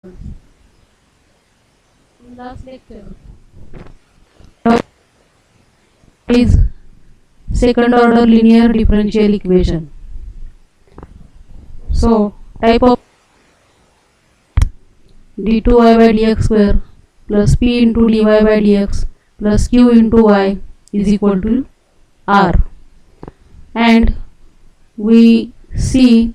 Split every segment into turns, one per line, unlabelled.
In last lecture is second order linear differential equation. So type of d2y by dx square plus p into dy by dx plus q into y is equal to r, and we see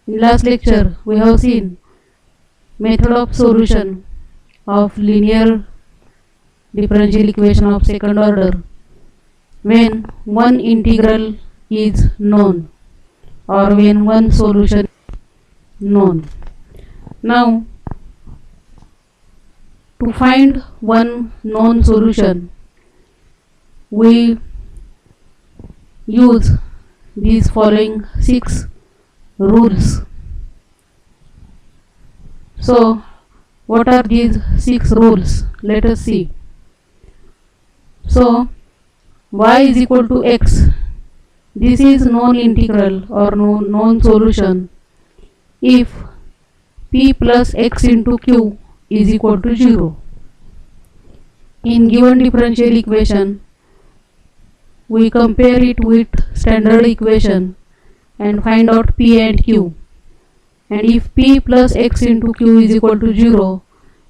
in last lecture we have seen method of solution of linear differential equation of second order when one integral is known or when one solution is known. Now, to find one known solution, we use these following 6 rules. So, what are these 6 rules? Let us see. So, y is equal to x. This is known integral or known solution if p plus x into q is equal to 0. In given differential equation, we compare it with standard equation and find out p and q. And if p plus x into q is equal to 0,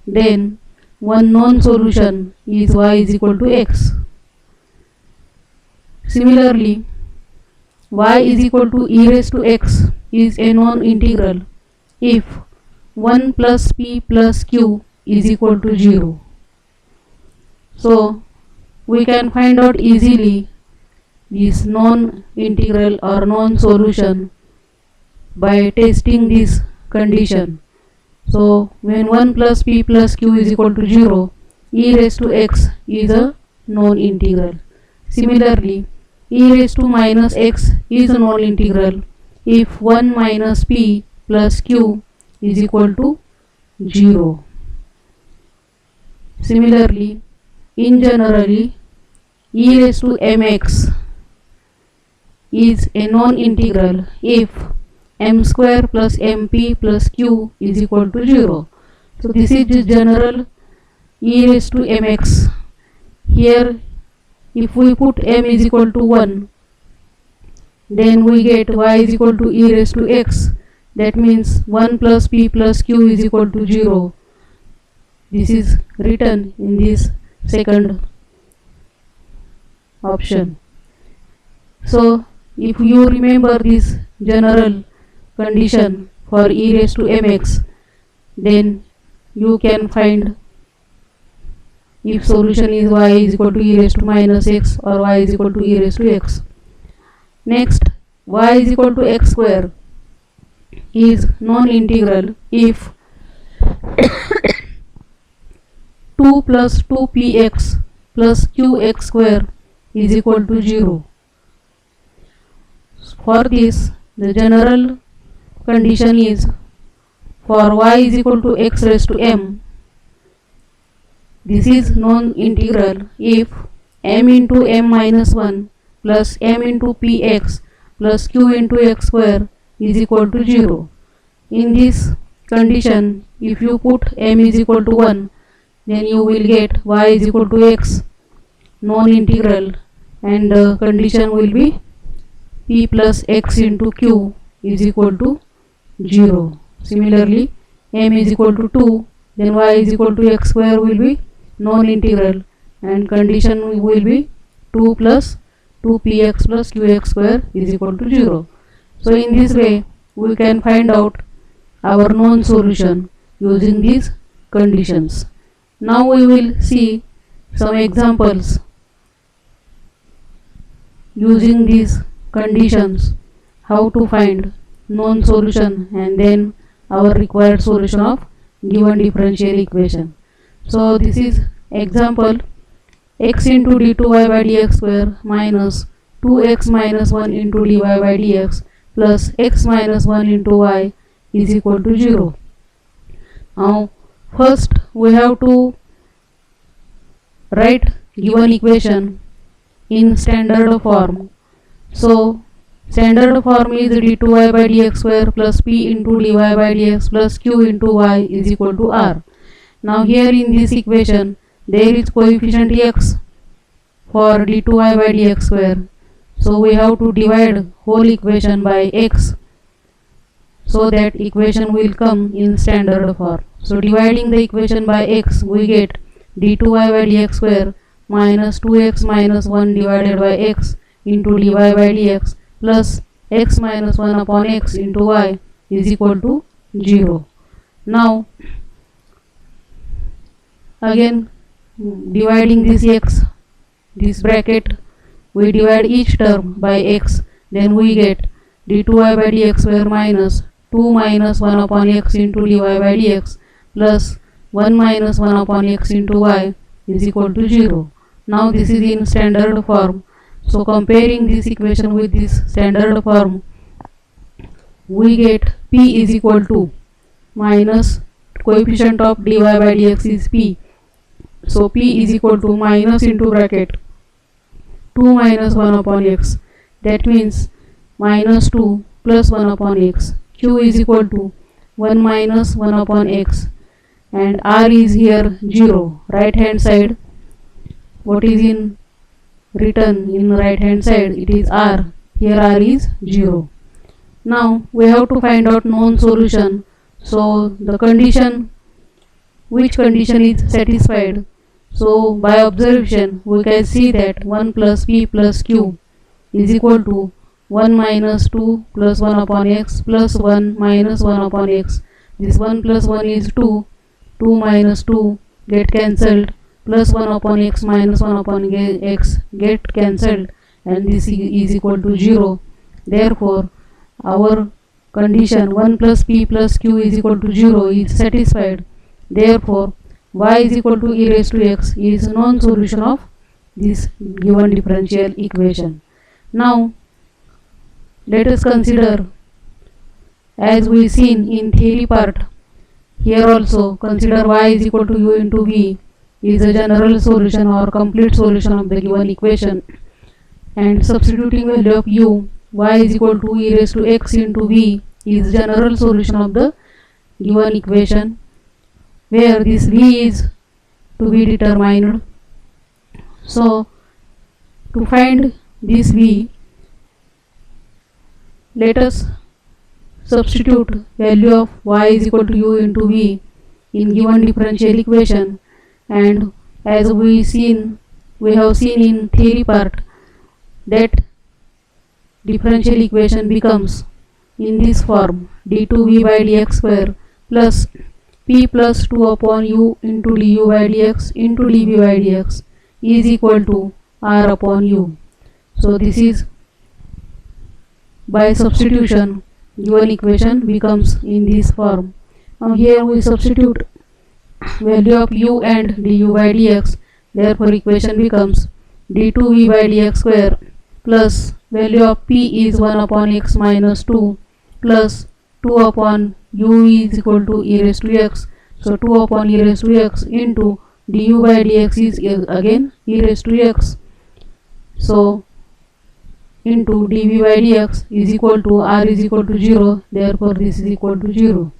then one known solution is y is equal to x. Similarly, y is equal to e raised to x is a known integral if 1 plus p plus q is equal to 0. So, we can find out easily this known integral or known solution by testing this condition. So, when 1 plus p plus q is equal to 0, e raised to x is a known integral. Similarly, e raised to minus x is a known integral if 1 minus p plus q is equal to 0. Similarly, in generally, e raised to mx is a known integral if m square plus mp plus q is equal to 0. So this is the general e raised to mx. Here, if we put m is equal to 1, then we get y is equal to e raised to x. That means 1 plus p plus q is equal to 0. This is written in this second option. So, if you remember this general condition for e raised to mx, then you can find if solution is y is equal to e raised to minus x or y is equal to e raised to x. Next, y is equal to x square is non-integral if 2 plus 2px plus qx square is equal to 0. For this, the general condition is for y is equal to x raised to m. This is non-integral if m into m minus 1 plus m into px plus q into x square is equal to 0. In this condition, if you put m is equal to 1, then you will get y is equal to x non-integral, and the condition will be p plus x into q is equal to 0. Similarly, m is equal to 2, then y is equal to x square will be non-integral, and condition will be 2 plus 2px plus qx square is equal to 0. So in this way, we can find out our known solution using these conditions. Now we will see some examples using these conditions, how to find known solution and then our required solution of given differential equation. So this is example: x into d2y by dx square minus 2x minus 1 into dy by dx plus x minus 1 into y is equal to 0. Now first we have to write given equation in standard form. So Standard form is d2y by dx square plus p into dy by dx plus q into y is equal to r. Now here in this equation there is coefficient x for d2y by dx square. So we have to divide whole equation by x so that equation will come in standard form. So dividing the equation by x, we get d2y by dx square minus 2x minus 1 divided by x into dy by dx plus x minus 1 upon x into y is equal to 0. Now again dividing this x, this bracket, we divide each term by x, then we get d2y by dx square minus 2 minus 1 upon x into dy by dx plus 1 minus 1 upon x into y is equal to 0. Now this is in standard form. So comparing this equation with this standard form, we get p is equal to minus coefficient of dy by dx is p. So p is equal to minus into bracket 2 minus 1 upon x. That means minus 2 plus 1 upon x. Q is equal to 1 minus 1 upon x. And r is here 0. Right hand side, what is in written in right hand side, it is r. Here r is 0. Now we have to find out known solution. So the condition, which condition is satisfied? So by observation we can see that 1 plus p plus q is equal to 1 minus 2 plus 1 upon x plus 1 minus 1 upon x. This 1 plus 1 is 2, 2 minus 2 get cancelled, plus 1 upon x minus 1 upon x get cancelled, and this is equal to 0. Therefore our condition 1 plus p plus q is equal to 0 is satisfied. Therefore y is equal to e raised to x is known solution of this given differential equation. Now let us consider, as we seen in theory part, here also consider y is equal to u into v is a general solution or complete solution of the given equation, and substituting value of u, y is equal to e raised to x into v is general solution of the given equation, where this v is to be determined. So to find this v, let us substitute value of y is equal to u into v in given differential equation, and as we have seen in theory part that differential equation becomes in this form d2v by dx square plus p plus 2 upon u into du by dx into dv by dx is equal to r upon u. So this is by substitution given equation becomes in this form. Now here we substitute value of u and du by dx, therefore equation becomes d2v by dx square plus value of p is 1 upon x minus 2 plus 2 upon u is equal to e raised to x, so 2 upon e raised to x into du by dx is again e raised to x, so into dv by dx is equal to r is equal to 0, therefore this is equal to 0.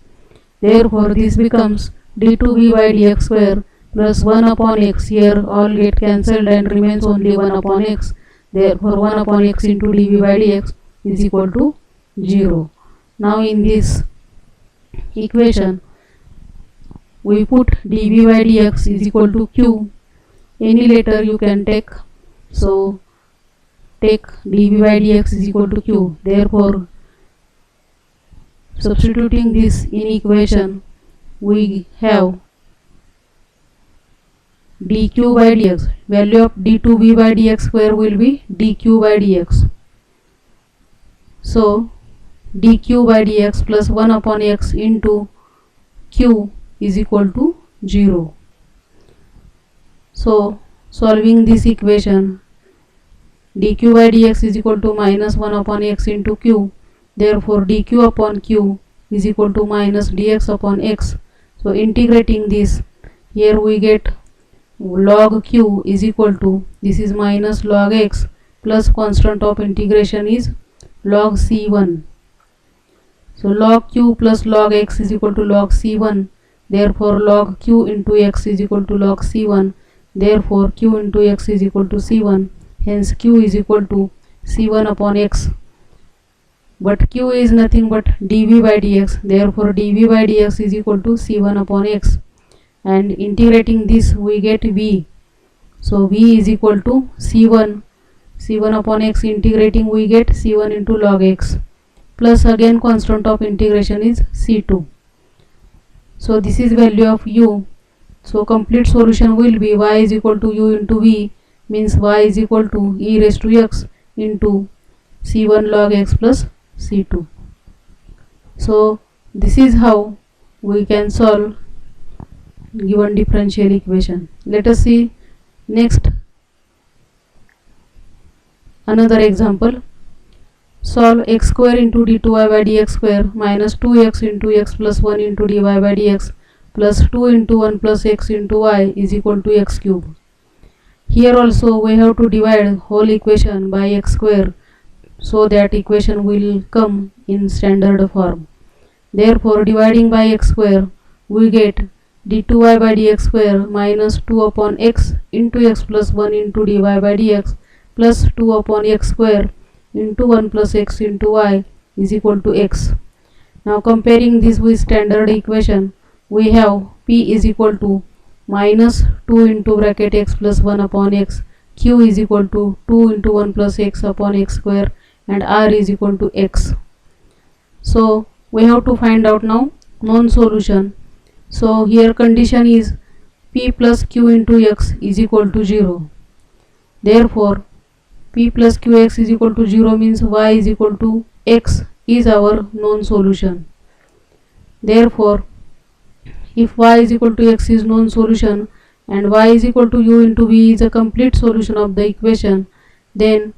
Therefore this becomes d2v by dx square plus 1 upon x, here all get cancelled and remains only 1 upon x, therefore 1 upon x into dv by dx is equal to 0. Now in this equation we put dv by dx is equal to q, any letter you can take, so take dv by dx is equal to q, therefore substituting this in equation we have dq by dx, value of d2v by dx square will be dq by dx, so dq by dx plus 1 upon x into q is equal to 0. So solving this equation, dq by dx is equal to minus 1 upon x into q, therefore dq upon q is equal to minus dx upon x. So integrating this, here we get log q is equal to, this is minus log x plus constant of integration is log c1. So log q plus log x is equal to log c1. Therefore log q into x is equal to log c1. Therefore q into x is equal to c1. Hence q is equal to c1 upon x. But q is nothing but dv by dx. Therefore dv by dx is equal to c1 upon x. And integrating this we get v. So v is equal to c1 upon x. Integrating we get c1 into log x, plus again constant of integration is c2. So this is value of u. So complete solution will be y is equal to u into v, means y is equal to e raised to x into c1 log x plus c2. So this is how we can solve given differential equation. Let us see next another example. Solve x square into d2y by dx square minus 2x into x plus 1 into dy by dx plus 2 into 1 plus x into y is equal to x cube. Here also we have to divide whole equation by x square so that equation will come in standard form. Therefore dividing by x square we get d2y by dx square minus 2 upon x into x plus 1 into dy by dx plus 2 upon x square into 1 plus x into y is equal to x. Now comparing this with standard equation, we have p is equal to minus 2 into bracket x plus 1 upon x, q is equal to 2 into 1 plus x upon x square, and r is equal to x. So we have to find out now known solution. So here condition is p plus q into x is equal to 0. Therefore p plus qx is equal to 0 means y is equal to x is our known solution. Therefore if y is equal to x is known solution and y is equal to u into v is a complete solution of the equation, then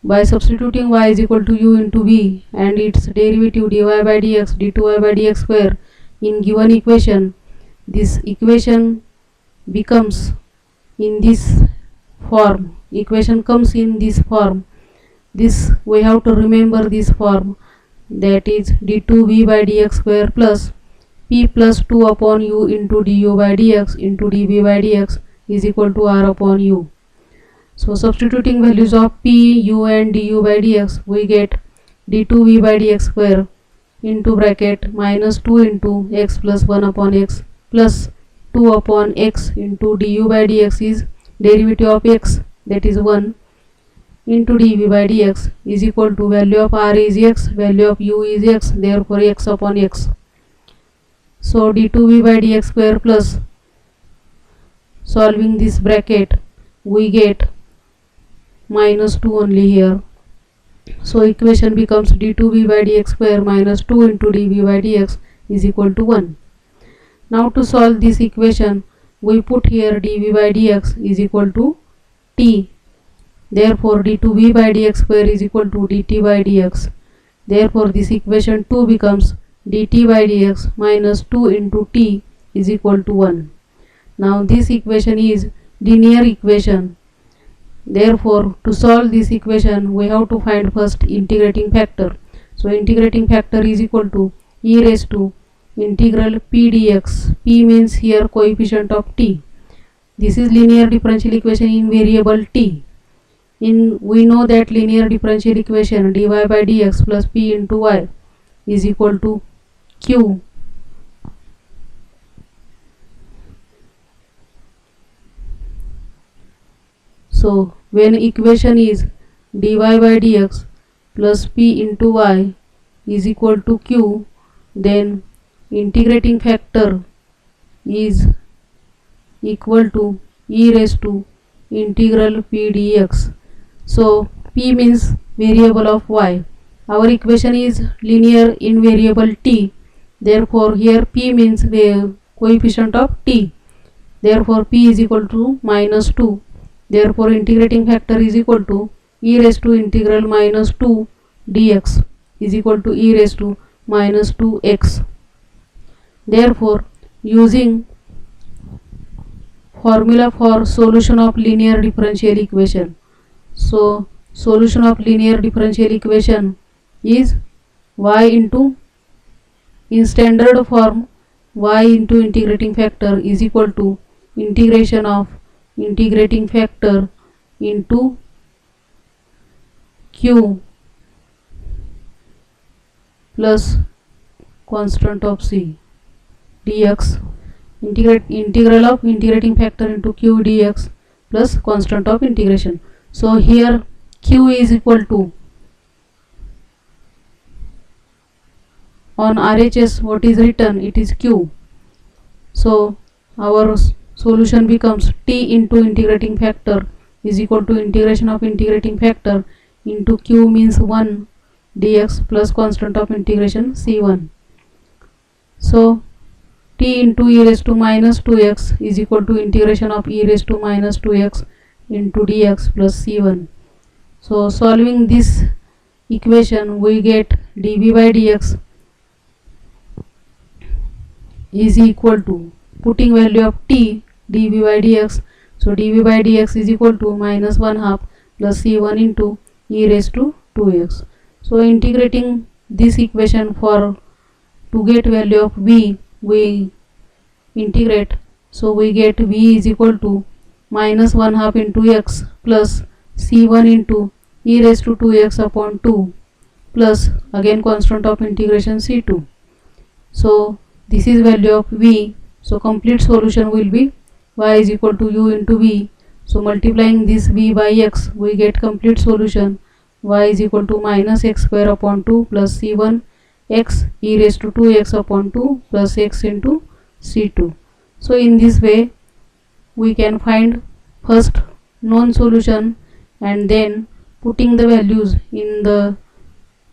by substituting y is equal to u into v and its derivative dy by dx d2y by dx square in given equation, this equation becomes in this form. Equation comes in this form. This we have to remember this form, that is d2v by dx square plus p plus 2 upon u into du by dx into dv by dx is equal to r upon u. So substituting values of p, u and du by dx, we get d2v by dx square into bracket minus 2 into x plus 1 upon x plus 2 upon x into du by dx is derivative of x, that is 1, into dv by dx is equal to value of r is x, value of u is x, therefore x upon x. So d2v by dx square plus, solving this bracket we get minus 2 only here. So equation becomes d2v by dx square minus 2 into dv by dx is equal to 1. Now to solve this equation we put here dv by dx is equal to t. Therefore d2v by dx square is equal to dt by dx. Therefore this equation 2 becomes dt by dx minus 2 into t is equal to 1. Now this equation is linear equation. Therefore to solve this equation we have to find first integrating factor. So integrating factor is equal to e raised to integral p dx. P means here coefficient of t. This is linear differential equation in variable t. We know that linear differential equation dy by dx plus p into y is equal to q. So when equation is dy by dx plus p into y is equal to q, then integrating factor is equal to e raised to integral p dx. So p means variable of y. Our equation is linear in variable t. Therefore here p means coefficient of t. Therefore p is equal to minus 2. Therefore integrating factor is equal to e raised to integral minus 2 dx is equal to e raised to minus 2x. Therefore using formula for solution of linear differential equation, so solution of linear differential equation is y into, in standard form, y into integrating factor is equal to integration of integrating factor into q plus constant of c dx, integral of integrating factor into q dx plus constant of integration. So here q is equal to, on RHS what is written, it is q. So our solution becomes t into integrating factor is equal to integration of integrating factor into q means 1 dx plus constant of integration c1. So t into e raised to minus 2x is equal to integration of e raised to minus 2x into dx plus c1. So solving this equation we get dv by dx is equal to, putting value of t dv by dx, so dv by dx is equal to minus 1/2 plus c1 into e raised to 2x. So integrating this equation for to get value of v, we integrate, so we get v is equal to minus 1/2 into x plus c1 into e raised to 2x upon 2 plus again constant of integration c2. So this is value of v. So complete solution will be y is equal to u into v. So multiplying this v by x, we get complete solution y is equal to minus x square upon 2 plus c1 x e raised to 2x upon 2 plus x into c2. So in this way we can find first known solution, and then putting the values in the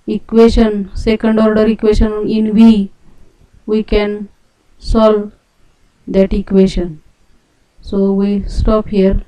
equation, second order equation in v, we can solve that equation. So we stop here.